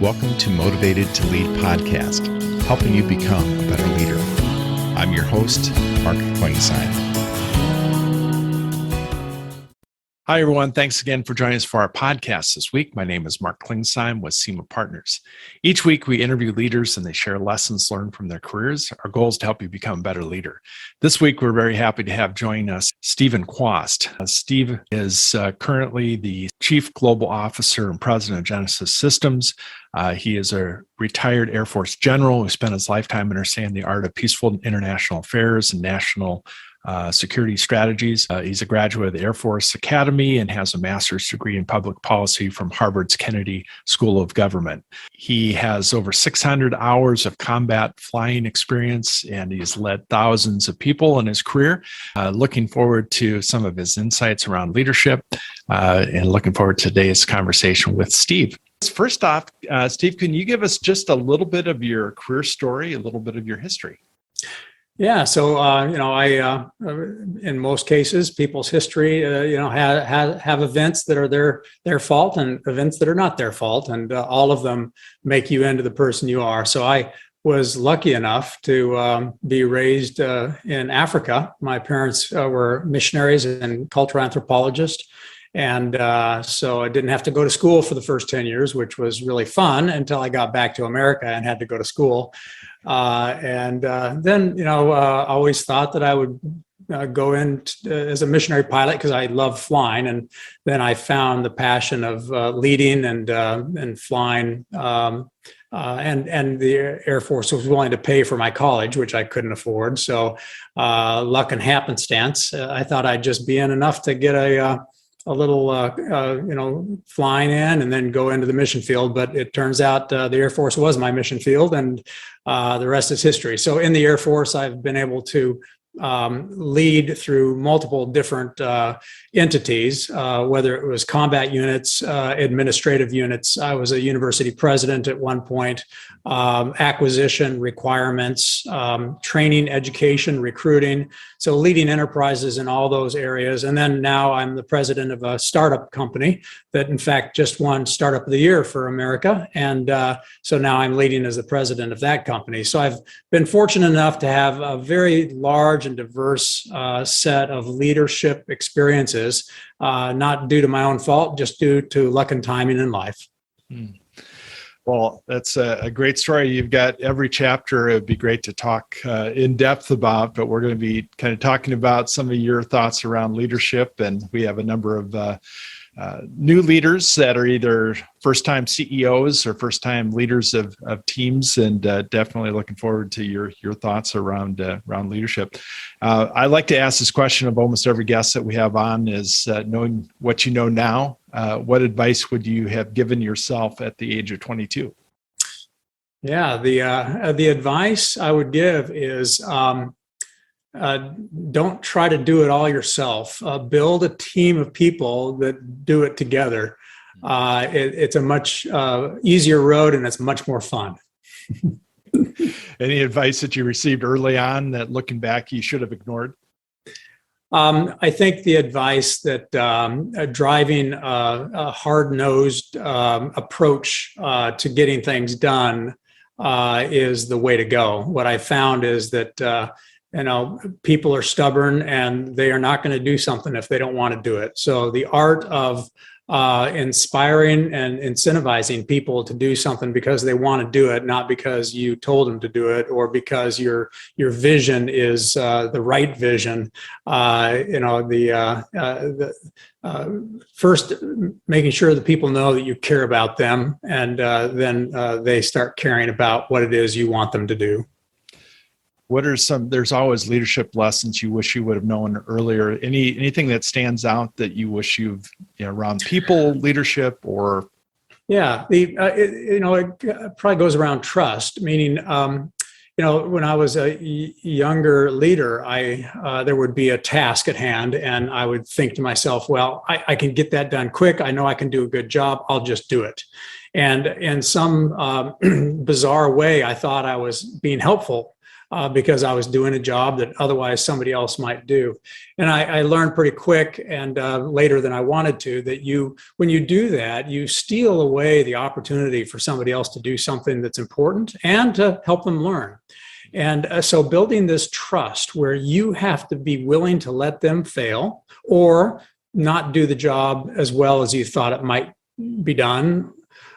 Welcome to Motivated to Lead podcast, helping you become a better leader. I'm your host, Mark Klingstein. Hi, everyone. Thanks again for joining us for our podcast this week. My name is Mark Klingstein with SEMA Partners. Each week, we interview leaders and they share lessons learned from their careers. Our goal is to help you become a better leader. This week, we're very happy to have join us Steven Kwast. Steve is currently the Chief Global Officer and President of Genesis Systems. He is a retired Air Force general who spent his lifetime understanding the art of peaceful international affairs and national security strategies. He's a graduate of the Air Force Academy and has a master's degree in public policy from Harvard's Kennedy School of Government. He has over 600 hours of combat flying experience, and he's led thousands of people in his career. Looking forward to some of his insights around leadership and looking forward to today's conversation with Steve. First off, Steve, can you give us just a little bit of your career story, a little bit of your history? Yeah, so I in most cases, people's history, have events that are their fault and events that are not their fault, and all of them make you into the person you are. So I was lucky enough to be raised in Africa. My parents were missionaries and cultural anthropologists. And so I didn't have to go to school for the first 10 years, which was really fun until I got back to America and had to go to school. Then, I always thought that I would go in as a missionary pilot because I love flying. And then I found the passion of leading and flying. And the Air Force was willing to pay for my college, which I couldn't afford. So luck and happenstance, I thought I'd just be in enough to get a little, flying in and then go into the mission field. But it turns out the Air Force was my mission field, and the rest is history. So in the Air Force, I've been able to lead through multiple different entities, whether it was combat units, administrative units. I was a university president at one point, acquisition requirements, training, education, recruiting. So leading enterprises in all those areas. And then now I'm the president of a startup company that in fact just won Startup of the Year for America. And so now I'm leading as the president of that company. So I've been fortunate enough to have a very large and diverse set of leadership experiences, not due to my own fault, just due to luck and timing in life. Well, that's a great story. You've got every chapter. It would be great to talk in depth about, but we're going to be kind of talking about some of your thoughts around leadership. And we have a number of new leaders that are either first-time CEOs or first-time leaders of teams, and definitely looking forward to your thoughts around leadership. I like to ask this question of almost every guest that we have on: is knowing what you know now, what advice would you have given yourself at the age of 22? Yeah, the advice I would give is don't try to do it all yourself. Build a team of people that do it together. It's a much easier road, and it's much more fun. Any advice that you received early on that, looking back, you should have ignored? I think the advice that driving a hard-nosed approach to getting things done is the way to go. What I found is that people are stubborn and they are not going to do something if they don't want to do it. So the art of inspiring and incentivizing people to do something because they want to do it, not because you told them to do it or because your vision is the right vision. First, making sure that people know that you care about them, and then they start caring about what it is you want them to do. What are there's always leadership lessons you wish you would have known earlier. Anything that stands out that you wish you've, around people, leadership, or? Yeah, it probably goes around trust, meaning, when I was a younger leader, there would be a task at hand and I would think to myself, well, I can get that done quick. I know I can do a good job. I'll just do it. And in some bizarre way, I thought I was being helpful. because I was doing a job that otherwise somebody else might do. And I learned pretty quick and later than I wanted to that when you do that, you steal away the opportunity for somebody else to do something that's important and to help them learn. And so building this trust where you have to be willing to let them fail or not do the job as well as you thought it might be done,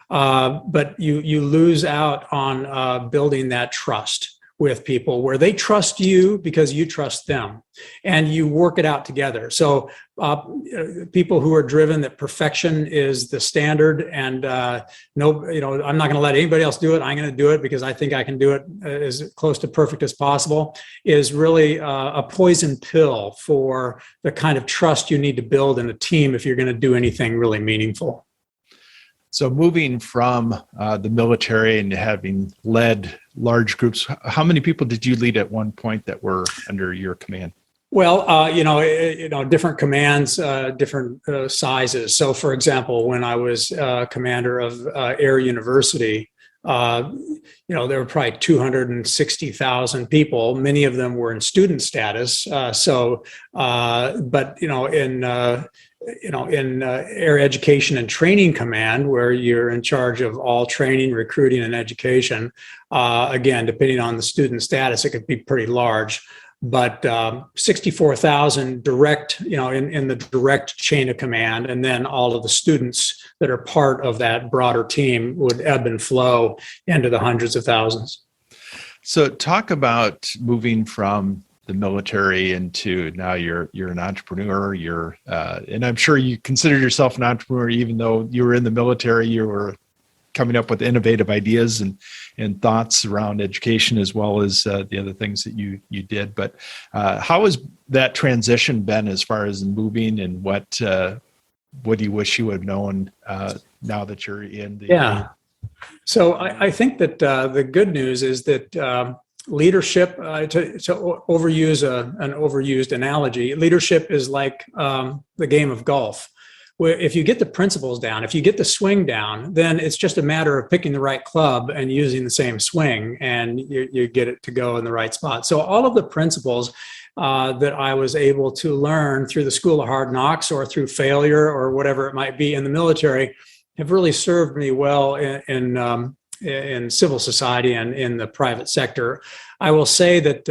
but you lose out on building that trust with people where they trust you because you trust them and you work it out together. So people who are driven that perfection is the standard and I'm not going to let anybody else do it. I'm going to do it because I think I can do it as close to perfect as possible is really a poison pill for the kind of trust you need to build in a team if you're going to do anything really meaningful. So moving from the military and having led large groups, how many people did you lead at one point that were under your command? Well, different commands, different sizes. So, for example, when I was commander of Air University, there were probably 260,000 people. Many of them were in student status. In Air Education and Training Command, where you're in charge of all training, recruiting, and education, again, depending on the student status, it could be pretty large. But 64,000 direct, in the direct chain of command, and then all of the students that are part of that broader team would ebb and flow into the hundreds of thousands. So talk about moving from the military into now you're an entrepreneur. And I'm sure you consider yourself an entrepreneur, even though you were in the military. You were coming up with innovative ideas and thoughts around education as well as the other things that you did. But how has that transition been as far as moving, and what do you wish you had known now that you're in the? Yeah. So I think that the good news is that leadership, to overuse an overused analogy, leadership is like the game of golf, where if you get the principles down, if you get the swing down, then it's just a matter of picking the right club and using the same swing, and you get it to go in the right spot. So all of the principles that I was able to learn through the School of Hard Knocks or through failure or whatever it might be in the military have really served me well in civil society and in the private sector. I will say that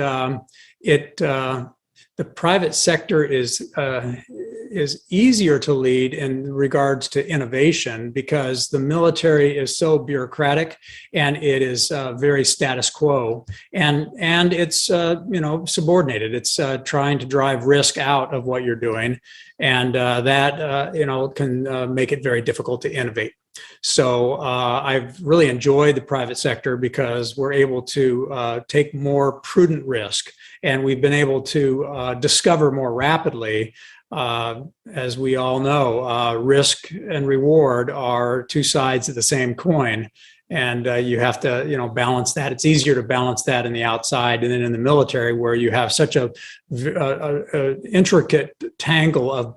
the private sector is easier to lead in regards to innovation because the military is so bureaucratic and it is very status quo, and it's subordinated. It's trying to drive risk out of what you're doing, and that can make it very difficult to innovate. So I've really enjoyed the private sector because we're able to take more prudent risk, and we've been able to discover more rapidly. As we all know, risk and reward are two sides of the same coin, and you have to balance that. It's easier to balance that in the outside, and then in the military, where you have such a intricate tangle of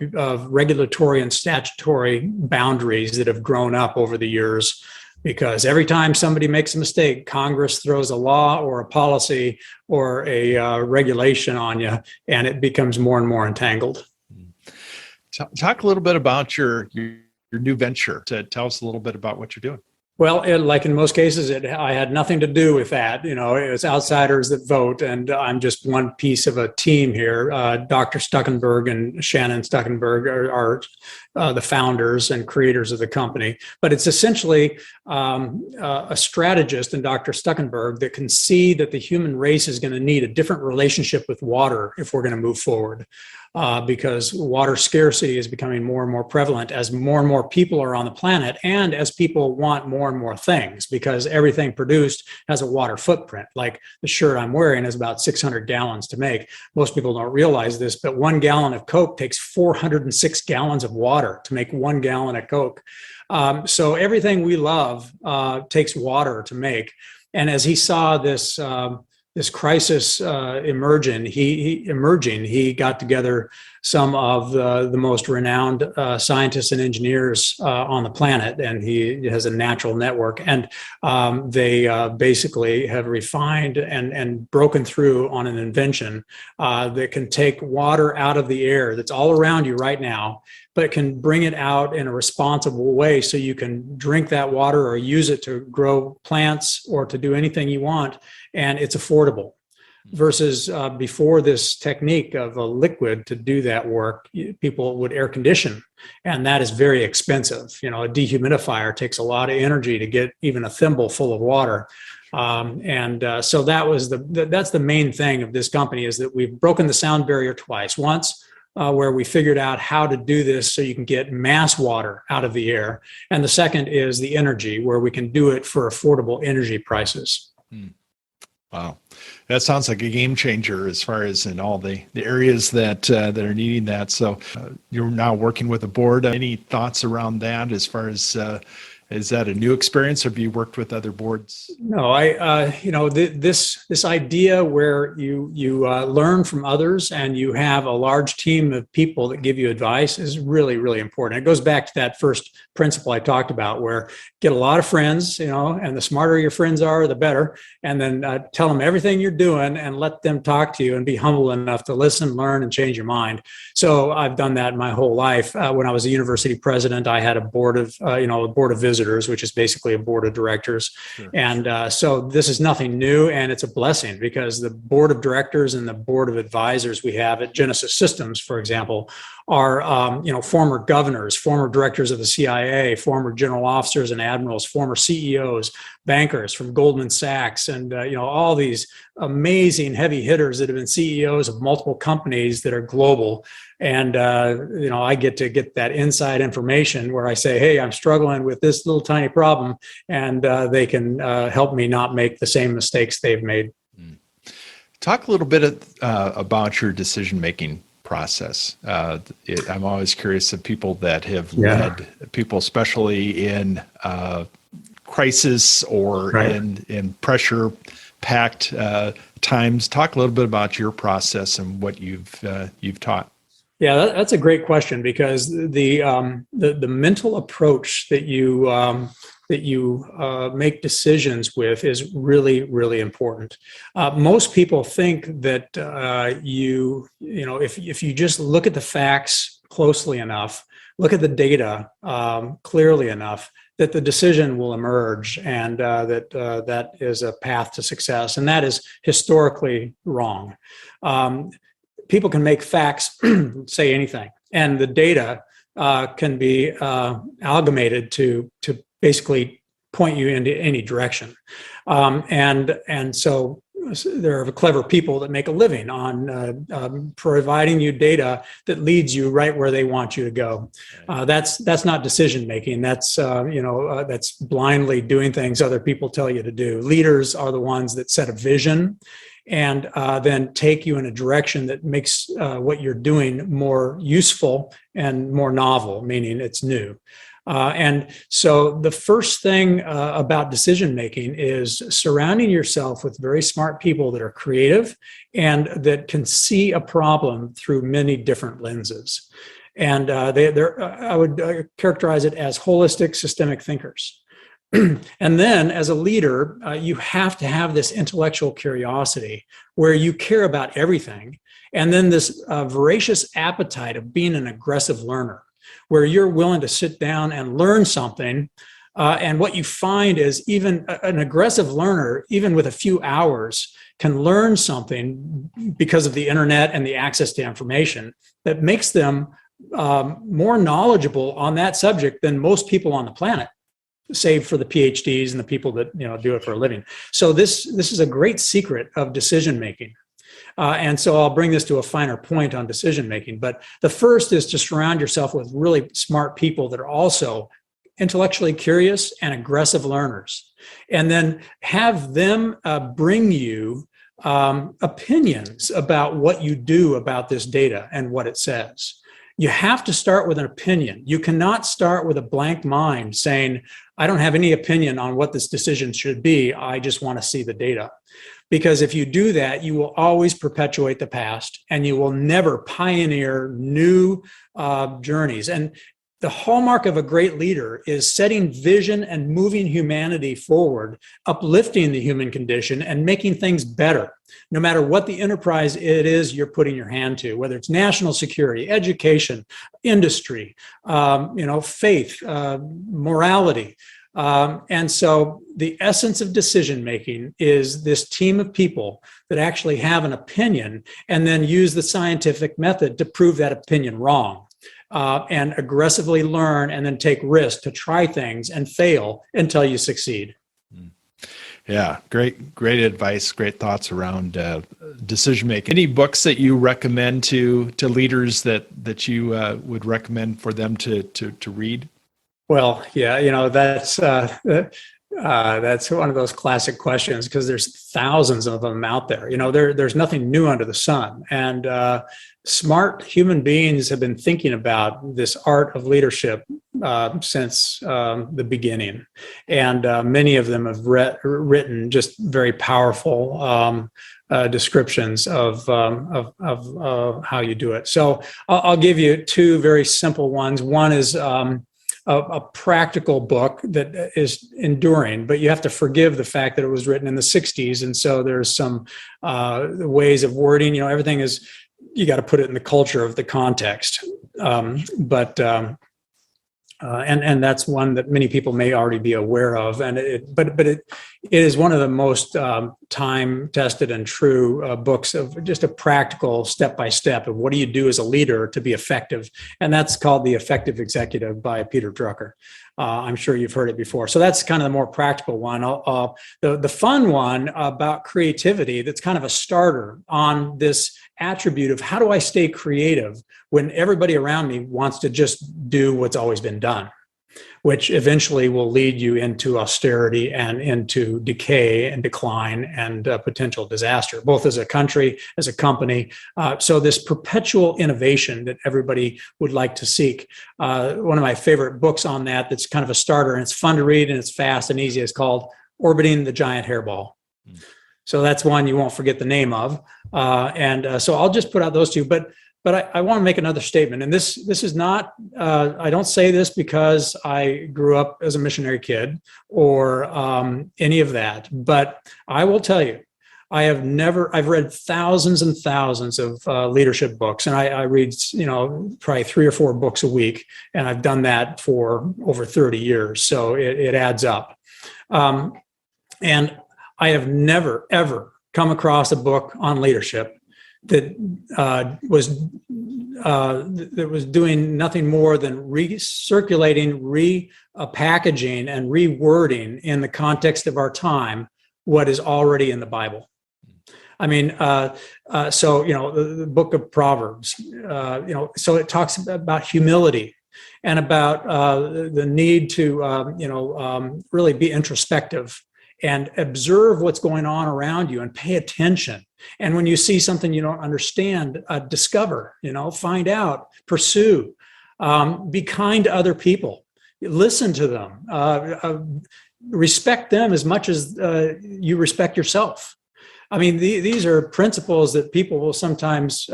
regulatory and statutory boundaries that have grown up over the years. Because every time somebody makes a mistake, Congress throws a law or a policy or a regulation on you, and it becomes more and more entangled. Talk a little bit about your new venture. Tell us a little bit about what you're doing. Well, like in most cases, I had nothing to do with that. It's outsiders that vote, and I'm just one piece of a team here. Dr. Stuckenberg and Shannon Stuckenberg are the founders and creators of the company. But it's essentially a strategist in Dr. Stuckenberg that can see that the human race is going to need a different relationship with water if we're going to move forward. Because water scarcity is becoming more and more prevalent as more and more people are on the planet, and as people want more and more things, because everything produced has a water footprint. Like the shirt I'm wearing is about 600 gallons to make. Most people don't realize this, but 1 gallon of Coke takes 406 gallons of water to make 1 gallon of Coke. So everything we love takes water to make. And as he saw this this crisis emerging, he got together some of the most renowned scientists and engineers on the planet, and he has a natural network. And they basically have refined and broken through on an invention that can take water out of the air that's all around you right now, but can bring it out in a responsible way so you can drink that water or use it to grow plants or to do anything you want, and it's affordable. Versus before this technique of a liquid to do that work, people would air condition, and that is very expensive. You know, a dehumidifier takes a lot of energy to get even a thimble full of water. So that's the main thing of this company, is that we've broken the sound barrier twice. Once where we figured out how to do this so you can get mass water out of the air. And the second is the energy, where we can do it for affordable energy prices. Wow. That sounds like a game changer as far as in all the areas that are needing that. So you're now working with a board. Any thoughts around that as far as is that a new experience, or have you worked with other boards? No, this idea where you learn from others and you have a large team of people that give you advice is really, really important. It goes back to that first principle I talked about, where get a lot of friends, and the smarter your friends are, the better. And then tell them everything you're doing and let them talk to you, and be humble enough to listen, learn, and change your mind. So I've done that my whole life. When I was a university president, I had a board of visitors, which is basically a board of directors. Sure. And so this is nothing new, and it's a blessing, because the board of directors and the board of advisors we have at Genesis Systems, for example, are former governors, former directors of the CIA, former general officers and admirals, former CEOs, bankers from Goldman Sachs, and all these amazing heavy hitters that have been CEOs of multiple companies that are global. And I get to get that inside information where I say, hey, I'm struggling with this little tiny problem, and they can help me not make the same mistakes they've made. Talk a little bit about your decision-making process. I'm always curious of people that have led people, especially in crisis or in pressure-packed times. Talk a little bit about your process and what you've taught. Yeah, that's a great question, because the mental approach that you make decisions with is really, really important. Most people think that if you just look at the facts closely enough, look at the data clearly enough, that the decision will emerge, and that is a path to success. And that is historically wrong. People can make facts say anything, and the data can be amalgamated to basically point you into any direction. And so there are clever people that make a living on providing you data that leads you right where they want you to go. That's not decision making. That's that's blindly doing things other people tell you to do. Leaders are the ones that set a vision and then take you in a direction that makes what you're doing more useful and more novel, meaning it's new. And so the first thing about decision making is surrounding yourself with very smart people that are creative and that can see a problem through many different lenses. And I would characterize it as holistic systemic thinkers. And then as a leader, you have to have this intellectual curiosity where you care about everything. And then this voracious appetite of being an aggressive learner, where you're willing to sit down and learn something. And what you find is even an aggressive learner, even with a few hours, can learn something because of the internet and the access to information that makes them more knowledgeable on that subject than most people on the planet, save for the PhDs and the people that do it for a living. So this is a great secret of decision making. And so I'll bring this to a finer point on decision making. But the first is to surround yourself with really smart people that are also intellectually curious and aggressive learners, and then have them bring you opinions about what you do about this data and what it says. You have to start with an opinion. You cannot start with a blank mind saying, I don't have any opinion on what this decision should be. I just want to see the data. Because if you do that, you will always perpetuate the past and you will never pioneer new journeys. And the hallmark of a great leader is setting vision and moving humanity forward, uplifting the human condition and making things better, no matter what the enterprise it is you're putting your hand to, whether it's national security, education, industry, faith, morality. And so the essence of decision making is this team of people that actually have an opinion and then use the scientific method to prove that opinion wrong. And aggressively learn and then take risks to try things and fail until you succeed. Yeah, great advice, great thoughts around decision making. Any books that you recommend to leaders that you would recommend for them to read? Well, yeah, that's one of those classic questions because there's thousands of them out there. There's nothing new under the sun, and smart human beings have been thinking about this art of leadership since the beginning, and many of them have written just very powerful descriptions of how you do it. So I'll give you two very simple ones. One is a practical book that is enduring, but you have to forgive the fact that it was written in the 60s. And so there's some ways of wording, everything is, you got to put it in the culture of the context. And that's one that many people may already be aware of. And but it is one of the most time-tested and true books of just a practical step-by-step of what do you do as a leader to be effective. And that's called The Effective Executive by Peter Drucker. I'm sure you've heard it before. So that's kind of the more practical one. The fun one about creativity, that's kind of a starter on this attribute of how do I stay creative when everybody around me wants to just do what's always been done, which eventually will lead you into austerity and into decay and decline and potential disaster, both as a country, as a company. So this perpetual innovation that everybody would like to seek. One of my favorite books on that's kind of a starter, and it's fun to read and it's fast and easy, is called Orbiting the Giant Hairball. So that's one you won't forget the name of. So I'll just put out those two. But I want to make another statement. And this is not, I don't say this because I grew up as a missionary kid or any of that. But I will tell you, I've read thousands and thousands of leadership books. And I read, probably 3 or 4 books a week. And I've done that for over 30 years. So it adds up. And I have never, ever come across a book on leadership that was doing nothing more than recirculating, repackaging, and rewording in the context of our time what is already in the Bible. I mean, the book of Proverbs, so it talks about humility and about the need to, really be introspective and observe what's going on around you and pay attention. And when you see something you don't understand, discover, find out, pursue, be kind to other people, listen to them, respect them as much as you respect yourself. I mean, these are principles that people will sometimes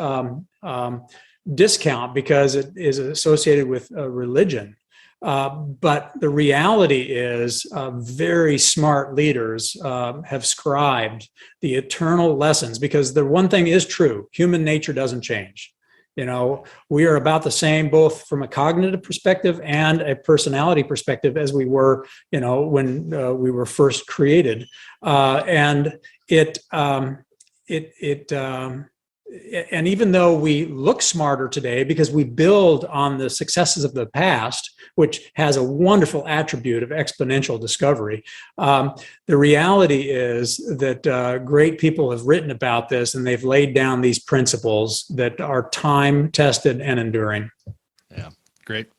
discount because it is associated with religion. But the reality is very smart leaders have scribed the eternal lessons, because the one thing is true: human nature doesn't change. We are about the same, both from a cognitive perspective and a personality perspective, as we were, when we were first created. And and even though we look smarter today because we build on the successes of the past, which has a wonderful attribute of exponential discovery, the reality is that great people have written about this, and they've laid down these principles that are time-tested and enduring. Yeah, great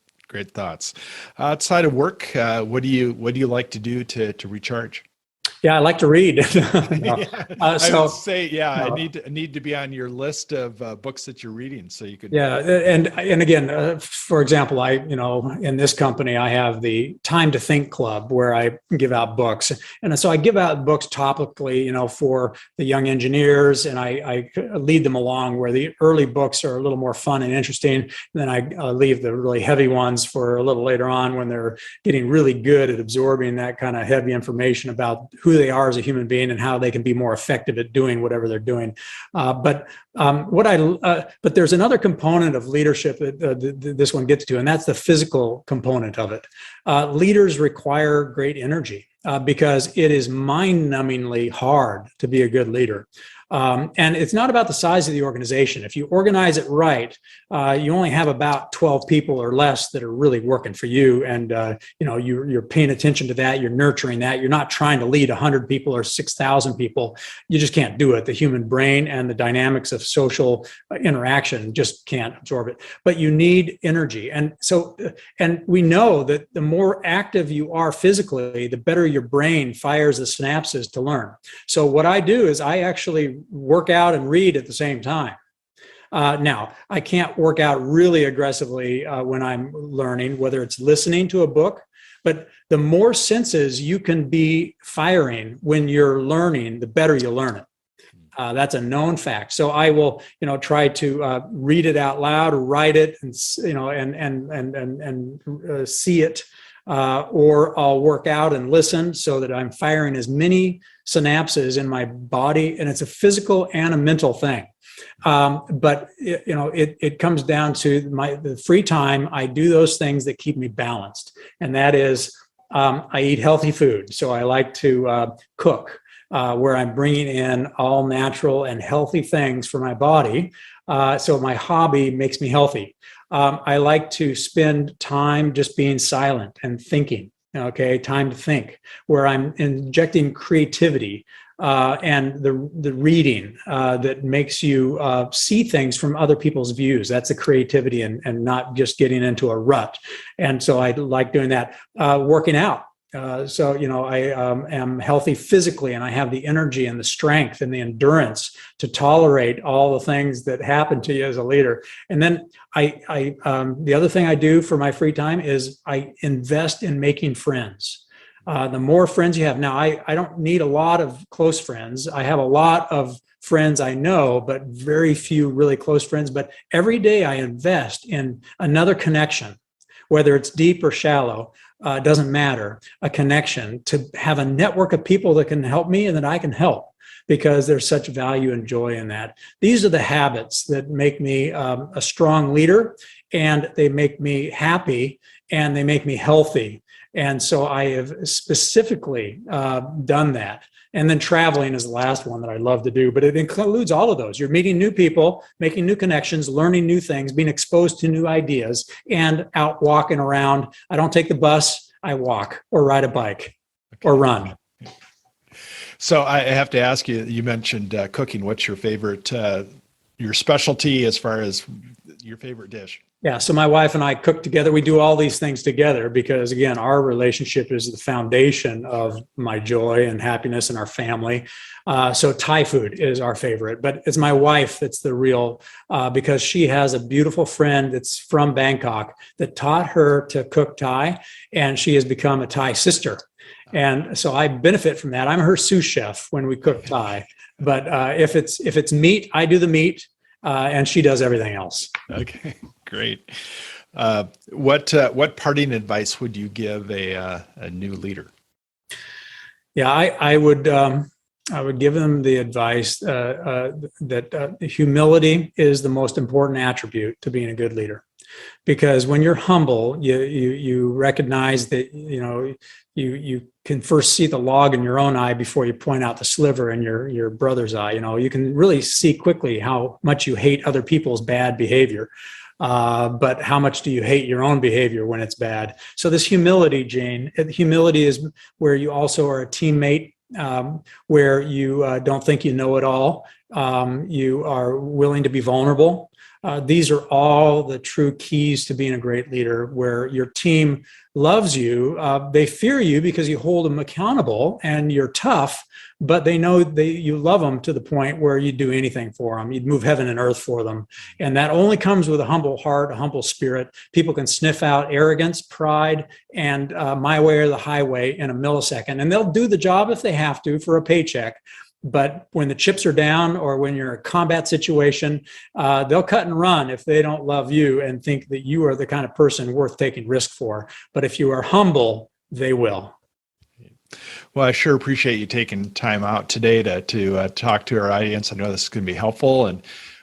thoughts. Outside of work, what do you like to do to recharge? Yeah, I like to read. No. Yeah, I would So, say, yeah, I no. need to be on your list of books that you're reading, so you could. Yeah, and again, for example, in this company, I have the Time to Think Club where I give out books, and so I give out books topically, for the young engineers, and I lead them along where the early books are a little more fun and interesting. And then I leave the really heavy ones for a little later on when they're getting really good at absorbing that kind of heavy information about who they are as a human being and how they can be more effective at doing whatever they're doing. But there's another component of leadership that this one gets to, and that's the physical component of it. Leaders require great energy because it is mind-numbingly hard to be a good leader. And it's not about the size of the organization. If you organize it right, you only have about 12 people or less that are really working for you. And, you're paying attention to that. You're nurturing that. You're not trying to lead 100 people or 6,000 people. You just can't do it. The human brain and the dynamics of social interaction just can't absorb it. But you need energy. And we know that the more active you are physically, the better your brain fires the synapses to learn. So what I do is I actually work out and read at the same time. Now, I can't work out really aggressively when I'm learning, whether it's listening to a book, but the more senses you can be firing when you're learning, the better you learn it. That's a known fact. So I will, try to read it out loud, or write it, and see it, or I'll work out and listen so that I'm firing as many synapses in my body, and it's a physical and a mental thing. But it comes down to the free time. I do those things that keep me balanced, and that is I eat healthy food. So I like to cook, where I'm bringing in all natural and healthy things for my body. So my hobby makes me healthy. I like to spend time just being silent and thinking. Okay, time to think, where I'm injecting creativity and the reading that makes you see things from other people's views. That's the creativity, and not just getting into a rut. And so I like doing that. Working out. I am healthy physically, and I have the energy and the strength and the endurance to tolerate all the things that happen to you as a leader. And then the other thing I do for my free time is I invest in making friends. The more friends you have. Now, I don't need a lot of close friends. I have a lot of friends I know, but very few really close friends. But every day I invest in another connection, whether it's deep or shallow. Doesn't matter, a connection, to have a network of people that can help me and that I can help, because there's such value and joy in that. These are the habits that make me a strong leader, and they make me happy, and they make me healthy. And so I have specifically done that. And then traveling is the last one that I love to do, but it includes all of those. You're meeting new people, making new connections, learning new things, being exposed to new ideas, and out walking around. I don't take the bus, I walk or ride a bike or run. So I have to ask you, you mentioned cooking. What's your favorite, your specialty as far as your favorite dish? Yeah, so my wife and I cook together. We do all these things together because, again, our relationship is the foundation of my joy and happiness in our family. So Thai food is our favorite, but it's my wife that's the real, because she has a beautiful friend that's from Bangkok that taught her to cook Thai, and she has become a Thai sister. And so I benefit from that. I'm her sous chef when we cook Thai, but if it's meat, I do the meat. And she does everything else. Okay, great. What parting advice would you give a new leader? Yeah, I would give them the advice that humility is the most important attribute to being a good leader, because when you're humble, you recognize that you can first see the log in your own eye before you point out the sliver in your brother's eye. You can really see quickly how much you hate other people's bad behavior. But how much do you hate your own behavior when it's bad? So this humility, Jane, humility is where you also are a teammate, where you don't think you know it all. You are willing to be vulnerable. These are all the true keys to being a great leader, where your team loves you. They fear you because you hold them accountable and you're tough, but they know you love them to the point where you'd do anything for them. You'd move heaven and earth for them. And that only comes with a humble heart, a humble spirit. People can sniff out arrogance, pride, and my way or the highway in a millisecond. And they'll do the job if they have to for a paycheck. But when the chips are down, or when you're in a combat situation, they'll cut and run if they don't love you and think that you are the kind of person worth taking risk for. But if you are humble, they will. Well, I sure appreciate you taking time out today to talk to our audience. I know this is going to be helpful, and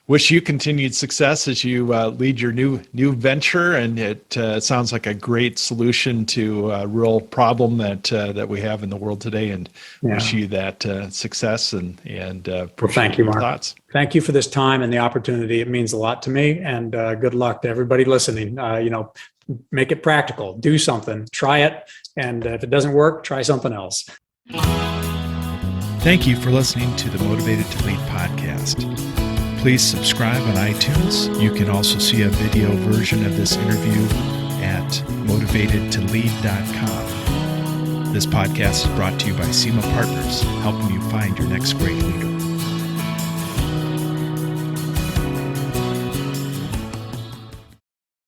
wish you continued success as you lead your new venture. And it sounds like a great solution to a real problem that we have in the world today. And wish you that success and well, thank you, Mark. Thoughts. Thank you for this time and the opportunity. It means a lot to me. And good luck to everybody listening. Make it practical. Do something. Try it. And if it doesn't work, try something else. Thank you for listening to the Motivated to Lead podcast. Please subscribe on iTunes. You can also see a video version of this interview at motivatedtolead.com. This podcast is brought to you by SEMA Partners, helping you find your next great leader.